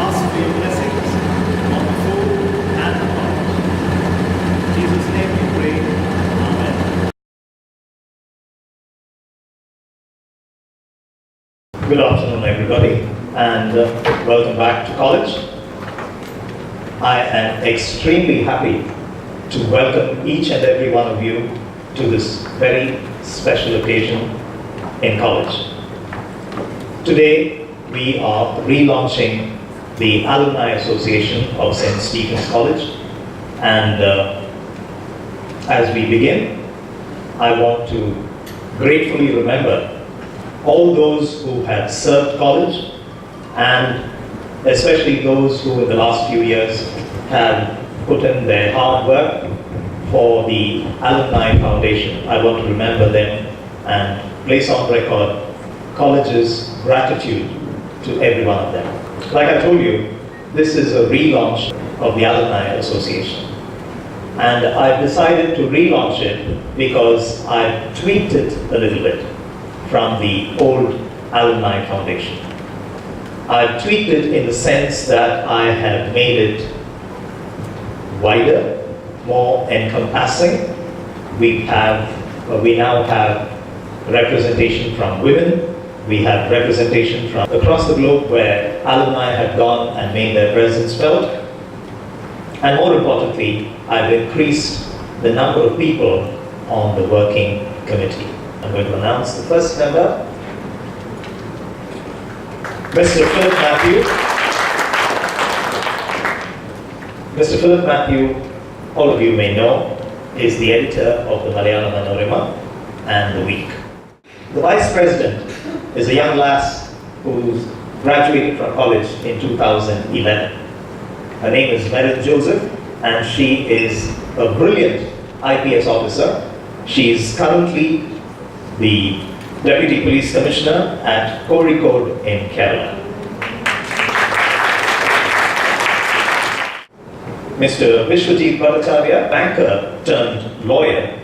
ask for your blessings on the food and the heart. In Jesus' name we pray. Amen. Good afternoon, everybody, and welcome back to college. I am extremely happy to welcome each and every one of you to this very special occasion in college. Today, we are relaunching the Alumni Association of St. Stephen's College, and as we begin, I want to gratefully remember all those who have served college, and especially those who in the last few years have put in their hard work for the Alumni Foundation. I want to remember them and place on record college's gratitude to every one of them. Like I told you, this is a relaunch of the Alumni Association. And I've decided to relaunch it because I've tweaked it a little bit from the old Alumni Foundation. I've tweaked it in the sense that I have made it wider, more encompassing. We now have representation from women. We have representation from across the globe where alumni have gone and made their presence felt. And more importantly, I've increased the number of people on the working committee. I'm going to announce the first member, Mr. Philip Matthew. Mr. Philip Matthew, all of you may know, is the editor of the Malayalam Manorama and The Week. The Vice President is a young lass who graduated from college in 2011. Her name is Meredith Joseph, and she is a brilliant IPS officer. She is currently the Deputy Police Commissioner at Kozhikode in Kerala. Mr. Vishwajit Bhattacharya, banker turned lawyer.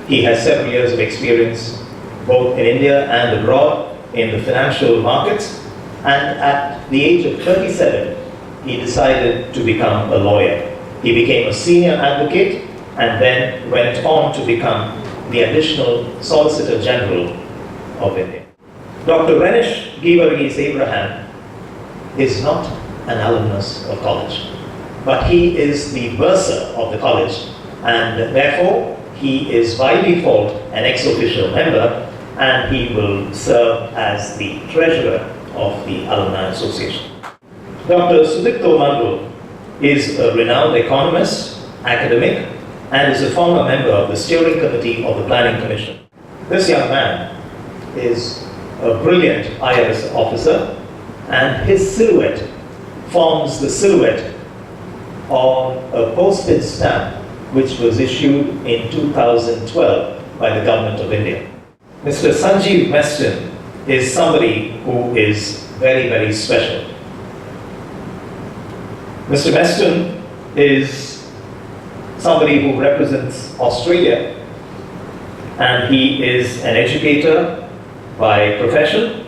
He has several years of experience both in India and abroad in the financial markets, and at the age of 37, he decided to become a lawyer. He became a senior advocate and then went on to become the additional Solicitor General of India. Dr. Renish Givargis Abraham is not an alumnus of college, but he is the bursar of the college, and therefore he is by default an ex-official member, and he will serve as the treasurer of the Alumni Association. Dr. Sudipto Mandal is a renowned economist, academic, and is a former member of the steering committee of the Planning Commission. This young man is a brilliant IRS officer, and his silhouette forms the silhouette on a postage stamp which was issued in 2012 by the Government of India. Mr. Sanjeev Meston is somebody who is very, very special. Mr. Meston is somebody who represents Australia, and he is an educator by profession.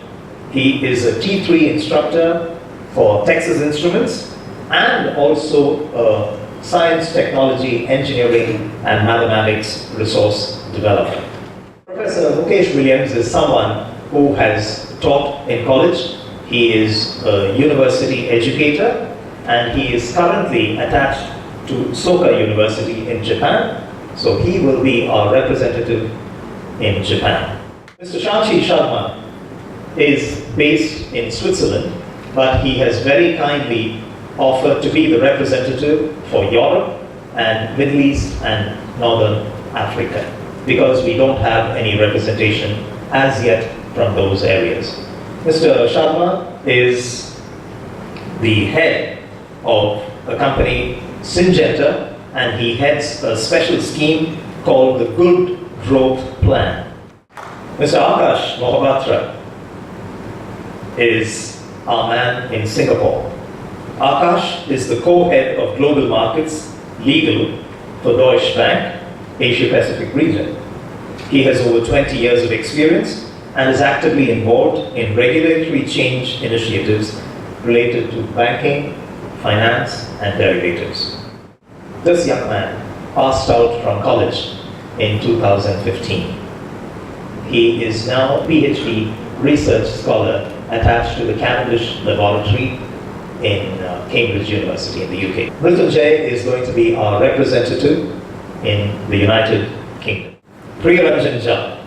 He is a T3 instructor for Texas Instruments, and also a science, technology, engineering, and mathematics resource developer. Professor Mukesh Williams is someone who has taught in college. He is a university educator, and he is currently attached to Soka University in Japan, so he will be our representative in Japan. Mr. Shanshi Sharma is based in Switzerland, but he has very kindly offered to be the representative for Europe and Middle East and Northern Africa, because we don't have any representation as yet from those areas. Mr. Sharma is the head of a company, Syngenta, and he heads a special scheme called the Good Growth Plan. Mr. Akash Mohapatra is our man in Singapore. Akash is the co-head of Global Markets Legal for Deutsche Bank, Asia Pacific region. He has over 20 years of experience and is actively involved in regulatory change initiatives related to banking, finance, and derivatives. This young man passed out from college in 2015. He is now a PhD research scholar attached to the Cavendish Laboratory in Cambridge University in the UK. Mrityunjay is going to be our representative in the United Kingdom. Priyaranjan Jha.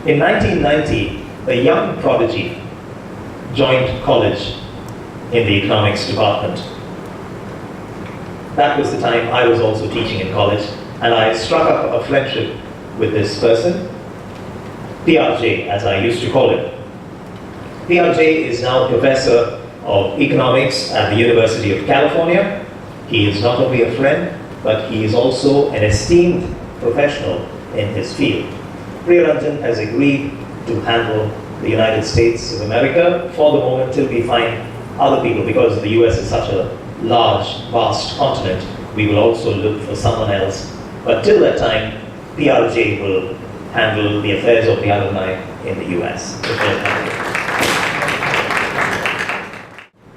In 1990, a young prodigy joined college in the economics department. That was the time I was also teaching in college, and I struck up a friendship with this person, PRJ, as I used to call him. PRJ is now professor of economics at the University of California. He is not only a friend, but he is also an esteemed professional in his field. Priyaranjan has agreed to handle the United States of America for the moment till we find other people, because the US is such a large, vast continent. We will also look for someone else. But till that time, PRJ will handle the affairs of the alumni in the US.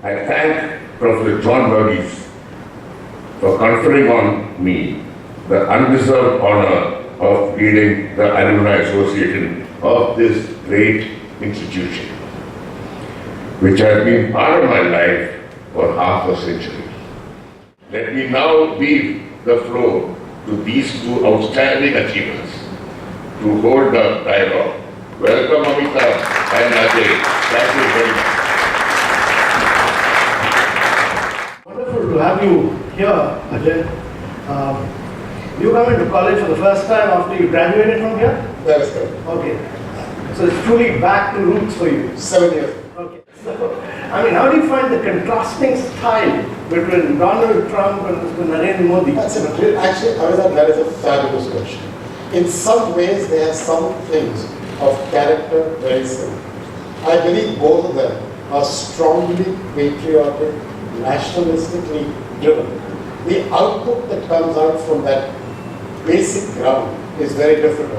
I thank Professor John Burgess for conferring on me the undeserved honor of leading the Alumni Association of this great institution, which has been part of my life for half a century. Let me now leave the floor to these two outstanding achievers to hold the dialogue. Welcome, Amitabh and Ajay. Thank you very much. Wonderful to have you here, Ajay. You come into college for the first time after you graduated from here? That is correct. Okay. So it's truly back to roots for you. 7 years. Okay. So, I mean, how do you find the contrasting style between Donald Trump and Mr. Narendra Modi? That's a great, actually, Amitabh, that is a fabulous question. In some ways, they have some things of character very similar. I believe both of them are strongly patriotic, nationalistically driven. The output that comes out from that basic ground is very different.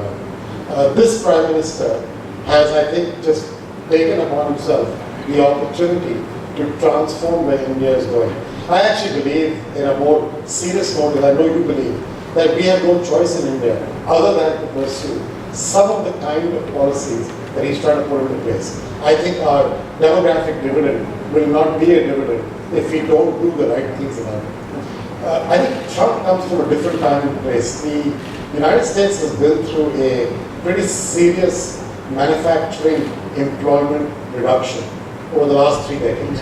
This Prime Minister has, I think, just taken upon himself the opportunity to transform where India is going. I actually believe, in a more serious note, as I know you believe, that we have no choice in India other than to pursue some of the kind of policies that he's trying to put into place. I think our demographic dividend will not be a dividend if we don't do the right things about it. I think Trump comes from a different time and place. The United States has been through a pretty serious manufacturing employment reduction over the last 3 decades.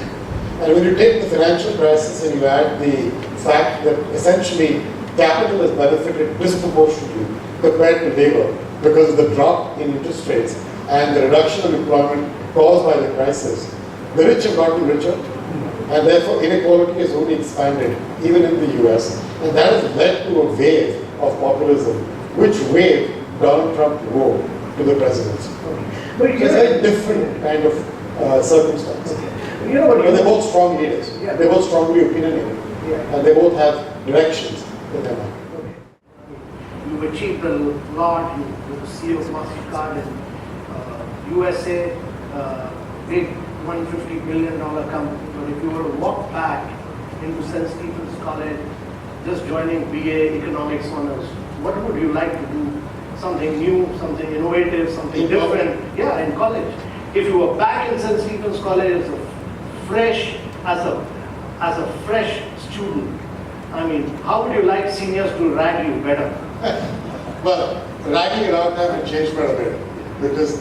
And when you take the financial crisis and you add the fact that essentially capital has benefited disproportionately compared to labor because of the drop in interest rates and the reduction of employment caused by the crisis, the rich have gotten richer, and therefore inequality has only expanded, even in the US, and that has led to a wave of populism, which wave Donald Trump rode to the presidency. But It's a very different kind of circumstance. You know what? But they're both strong leaders. Yeah. They're both strongly opinionated. Yeah. And they both have directions in their mind. You've achieved a lot. You're the CEO of MasterCard in USA, big $150 billion company. But if you were to walk back into St. Stephen's College, just joining BA Economics Honors, what would you like to do? Something new, something innovative, something In different? college? Yeah, in college. If you were back in St. Stephen's College as a fresh student, I mean, how would you like seniors to rag you better? Well, ragging around time had changed quite a bit because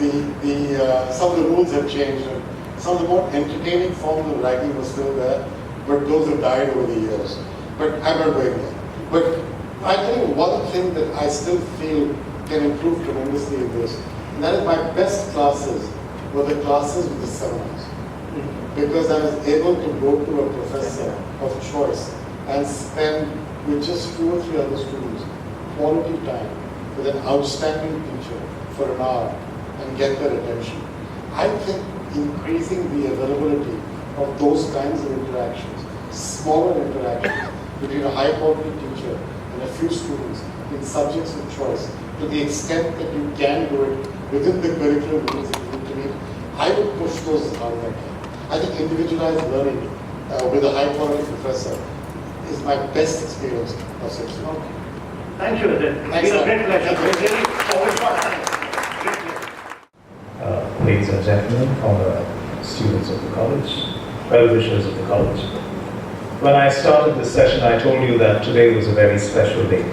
some of the rules have changed. And some of the more entertaining forms of ragging were still there, but those have died over the years. But I'm not going there. But I tell you one thing that I still feel can improve tremendously in this, and that is my best classes were the classes with the seminars. Because I was able to go to a professor of choice and spend with just 2 or 3 other students quality time with an outstanding teacher for an hour and get their attention. I think increasing the availability of those kinds of interactions, smaller interactions between a high quality teacher and a few students in subjects of choice, to the extent that you can do it within the curriculum rules that you need to meet, I would push those as hard as I can. I think individualized learning with a high quality professor is my best experience of 6 years. Okay. Thank you, Rajat. It's Thanks, been a sir. great pleasure. Thank you. We're really forward for thanks. Great pleasure. Ladies and gentlemen, former students of the college, well-wishers of the college. When I started this session, I told you that today was a very special day.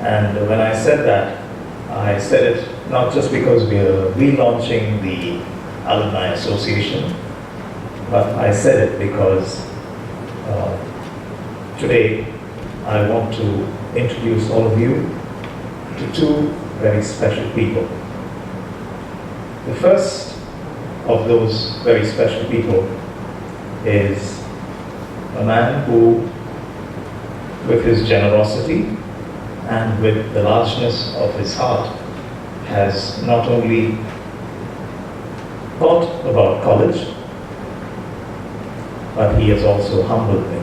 And when I said that, I said it not just because we are relaunching the Alumni Association, but I said it because today I want to introduce all of you to two very special people. The first of those very special people is a man who, with his generosity and with the largeness of his heart, has not only thought about college, but he has also humbled me.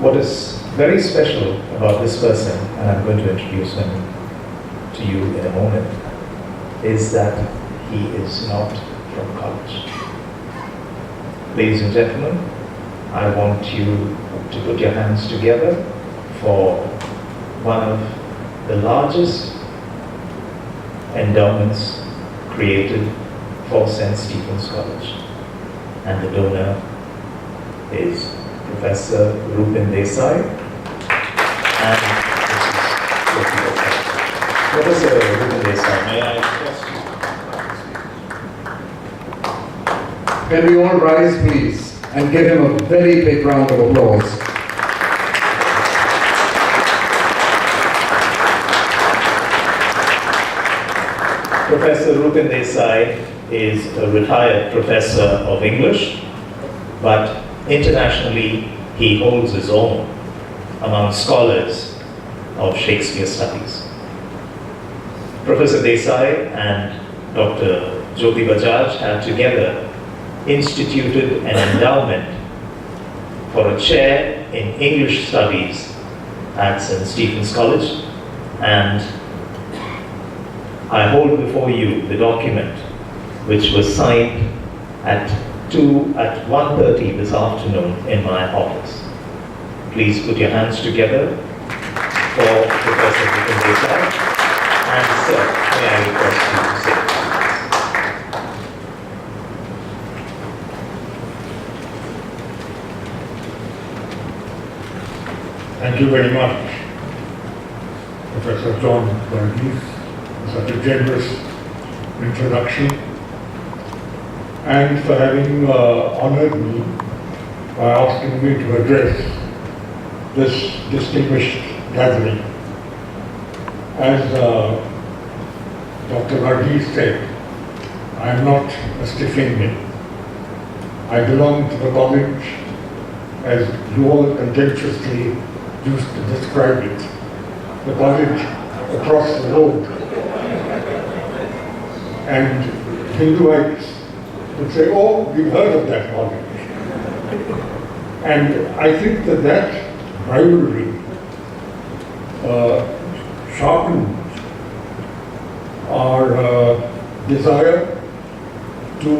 What is very special about this person, and I'm going to introduce him to you in a moment, is that he is not from college. Ladies and gentlemen, I want you to put your hands together for one of the largest endowments created for St. Stephen's College. And the donor is Professor Rupin Desai and Professor Rupin Desai. May I request you? Can we all rise, please, and give him a very big round of applause. Professor Rupin Desai is a retired professor of English, but internationally he holds his own among scholars of Shakespeare studies. Professor Desai and Dr. Jyoti Bajaj have together instituted an endowment for a chair in English studies at St. Stephen's College, and I hold before you the document which was signed at 1:30 this afternoon in my office. Please put your hands together for Professor Rupin Desai, and sir, may I request you to sit. Thank you very much, Professor John Varghese, for such a generous introduction and for having honored me by asking me to address this distinguished gathering. As Dr. Varghese said, I am not a Stephendian. I belong to the college, as you all contemptuously used to describe it, the college across the road. And Hinduites would say, oh, we've heard of that college. And I think that rivalry sharpens our desire to,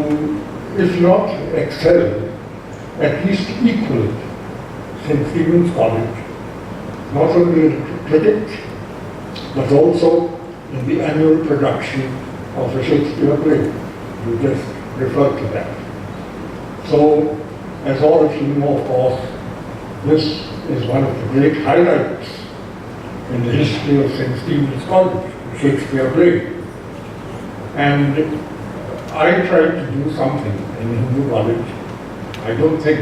if not excel, at least equal St. Stephen's College, not only in cricket, but also in the annual production of a Shakespeare play. You just referred to that. So, as all of you know, of course, this is one of the great highlights in the history of St. Stephen's College, the Shakespeare play. And I tried to do something in Hindu College. I don't think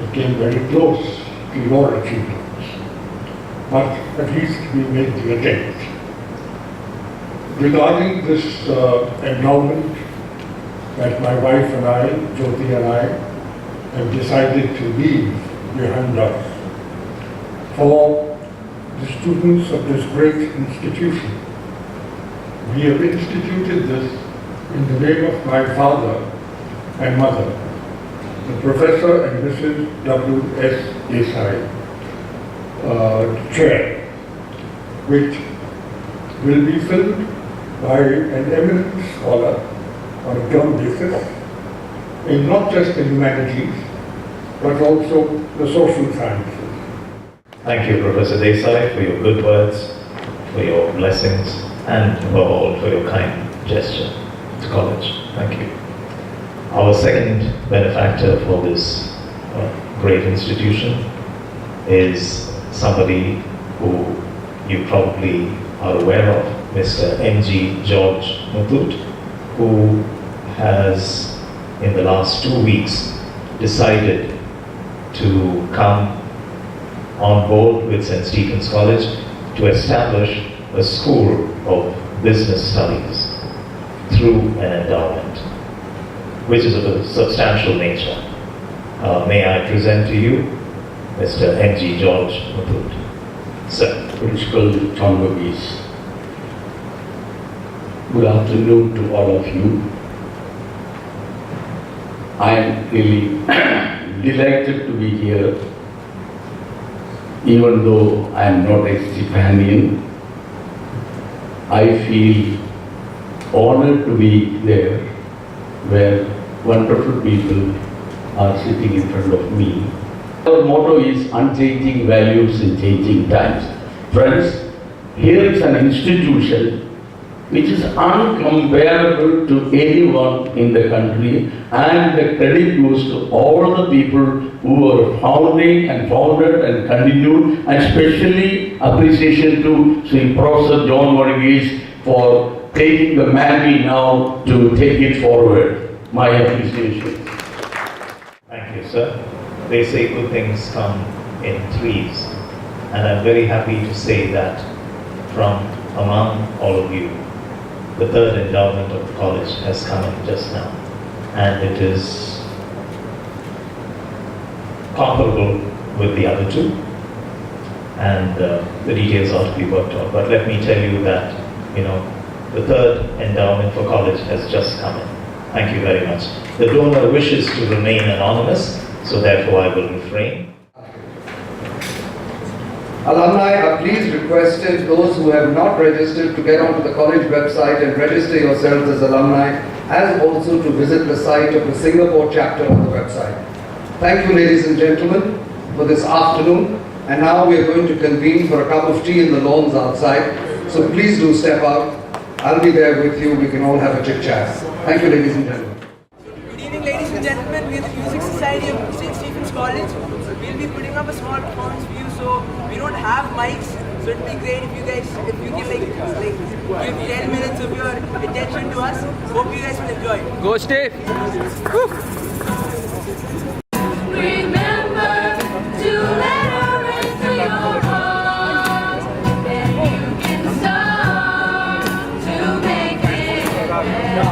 it came very close to your achievements, but at least we made the attempt. Regarding this endowment that my wife and I, Jyoti and I, have decided to leave behind us for the students of this great institution. We have instituted this in the name of my father and mother, the Professor and Mrs. W.S. Desai chair, which will be filled by an eminent scholar on a term basis in not just the humanities, but also the social sciences. Thank you, Professor Desai, for your good words, for your blessings, and above all, for your kind gesture to college. Thank you. Our second benefactor for this great institution is somebody who you probably are aware of, Mr. M.G. George Muthoot, who has, in the last 2 weeks, decided to come on board with St. Stephen's College to establish a school of business studies through an endowment, which is of a substantial nature. May I present to you Mr. M.G. George Muthoot. Sir. Principal John Verghese. Good afternoon to all of you. I am really delighted to be here, even though I am not a Stephanian. I feel honored to be there where wonderful people are sitting in front of me. Our motto is unchanging values in changing times. Friends, here is an institution which is uncomparable to anyone in the country, and the credit goes to all the people who are founding and founded and continued, and especially appreciation to Sri Professor John Verghese for taking the mantle now to take it forward. My appreciation. Thank you, sir. They say good things come in threes, and I'm very happy to say that from among all of you, the third endowment of the college has come in just now, and it is comparable with the other two, and the details are to be worked on. But let me tell you that, the third endowment for college has just come in. Thank you very much. The donor wishes to remain anonymous, so therefore I will refrain. Alumni are please requested, those who have not registered, to get onto the college website and register yourselves as alumni, as also to visit the site of the Singapore chapter on the website. Thank you, ladies and gentlemen, for this afternoon. And now we are going to convene for a cup of tea in the lawns outside. So please do step out. I'll be there with you. We can all have a chit chat. Thank you, ladies and gentlemen. Good evening, ladies and gentlemen. We are the Music Society of St. Stephen's College. We'll be putting up a small performance for you, so we don't have mics. So it'd be great if you guys, if you can give 10 minutes of your attention to us. Hope you guys will enjoy. Go Steve! Remember to let her into your heart, and you can start to make it better.